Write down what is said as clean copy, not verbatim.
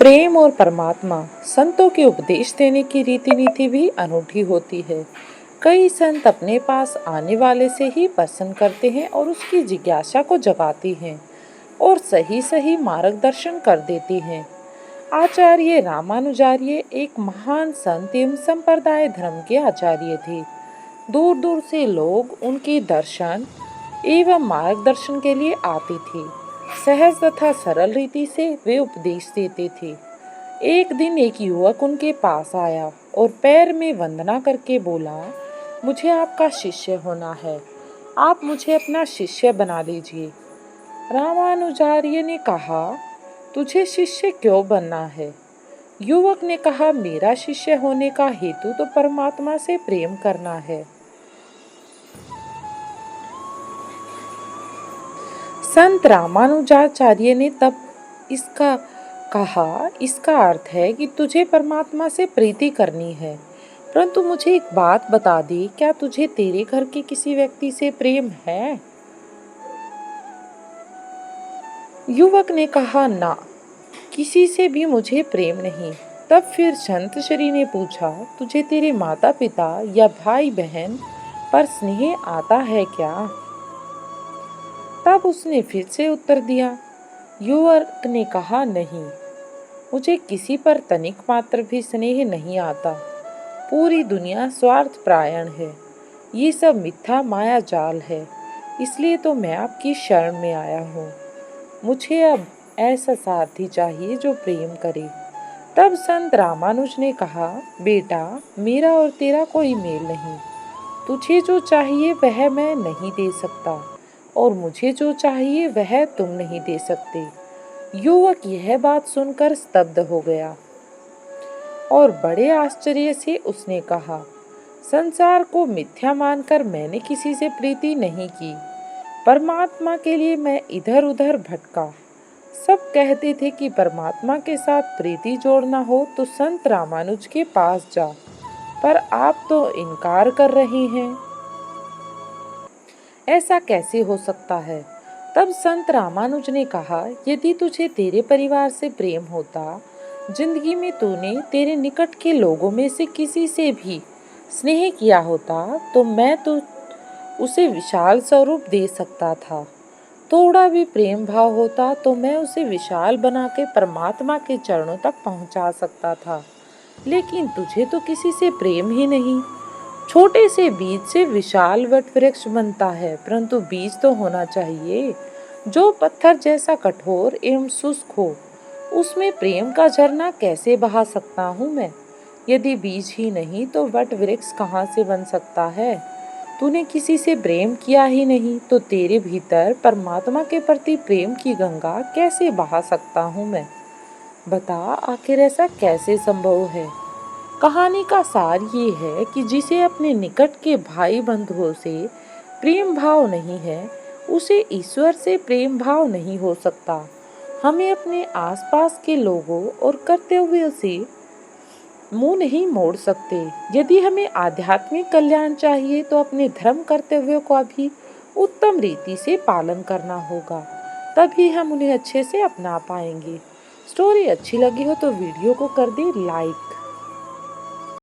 प्रेम और परमात्मा संतों के उपदेश देने की रीति नीति भी अनूठी होती है। कई संत अपने पास आने वाले से ही प्रश्न करते हैं और उसकी जिज्ञासा को जगाती हैं और सही सही मार्गदर्शन कर देती हैं। आचार्य रामानुजार्य एक महान संत एवं संप्रदाय धर्म के आचार्य थे। दूर दूर से लोग उनके दर्शन एवं मार्गदर्शन के लिए आते थे। सहज तथा सरल रीति से वे उपदेश देते थे। एक दिन एक युवक उनके पास आया और पैर में वंदना करके बोला, मुझे आपका शिष्य होना है, आप मुझे अपना शिष्य बना लीजिए। रामानुजार्य ने कहा, तुझे शिष्य क्यों बनना है? युवक ने कहा, मेरा शिष्य होने का हेतु तो परमात्मा से प्रेम करना है। संत रामानुजाचार्य ने तब इसका कहा, इसका अर्थ है कि तुझे परमात्मा से प्रीति करनी है, परंतु मुझे एक बात बता दे, क्या तुझे तेरे घर के किसी व्यक्ति से प्रेम है? युवक ने कहा, ना, किसी से भी मुझे प्रेम नहीं। तब फिर संत श्री ने पूछा, तुझे तेरे माता पिता या भाई बहन पर स्नेह आता है क्या? तब उसने फिर से उत्तर दिया। युवक ने कहा, नहीं, मुझे किसी पर तनिक मात्र भी स्नेह नहीं आता। पूरी दुनिया स्वार्थ परायण है, ये सब मिथ्या माया जाल है, इसलिए तो मैं आपकी शरण में आया हूँ। मुझे अब ऐसा सारथी चाहिए जो प्रेम करे। तब संत रामानुज ने कहा, बेटा, मेरा और तेरा कोई मेल नहीं। तुझे जो चाहिए वह मैं नहीं दे सकता और मुझे जो चाहिए वह तुम नहीं दे सकते। युवक यह बात सुनकर स्तब्ध हो गया और बड़े आश्चर्य से उसने कहा, संसार को मिथ्या मानकर मैंने किसी से प्रीति नहीं की। परमात्मा के लिए मैं इधर उधर भटका। सब कहते थे कि परमात्मा के साथ प्रीति जोड़ना हो तो संत रामानुज के पास जा, पर आप तो इनकार कर रही हैं। ऐसा कैसे हो सकता है? तब संत रामानुज ने कहा, यदि तुझे तेरे परिवार से प्रेम होता, जिंदगी में तूने तेरे निकट के लोगों में से किसी से भी स्नेह किया होता, तो मैं तो उसे विशाल स्वरूप दे सकता था। थोड़ा भी प्रेम भाव होता तो मैं उसे विशाल बना के परमात्मा के चरणों तक पहुंचा सकता था। लेकिन तुझे तो किसी से प्रेम ही नहीं। छोटे से बीज से विशाल वट वृक्ष बनता है, परंतु बीज तो होना चाहिए जो पत्थर जैसा कठोर एवं शुष्क हो। उसमें प्रेम का झरना कैसे बहा सकता हूँ मैं? यदि बीज ही नहीं तो वट वृक्ष कहाँ से बन सकता है? तूने किसी से प्रेम किया ही नहीं तो तेरे भीतर परमात्मा के प्रति प्रेम की गंगा कैसे बहा सकता हूँ मैं? बता, आखिर ऐसा कैसे संभव है? कहानी का सार ये है कि जिसे अपने निकट के भाई बंधुओं से प्रेम भाव नहीं है, उसे ईश्वर से प्रेम भाव नहीं हो सकता। हमें अपने आसपास के लोगों और कर्तव्यों से मुंह नहीं मोड़ सकते। यदि हमें आध्यात्मिक कल्याण चाहिए तो अपने धर्म कर्तव्यों का भी उत्तम रीति से पालन करना होगा, तभी हम उन्हें अच्छे से अपना पाएंगे। स्टोरी अच्छी लगी हो तो वीडियो को कर दे लाइक।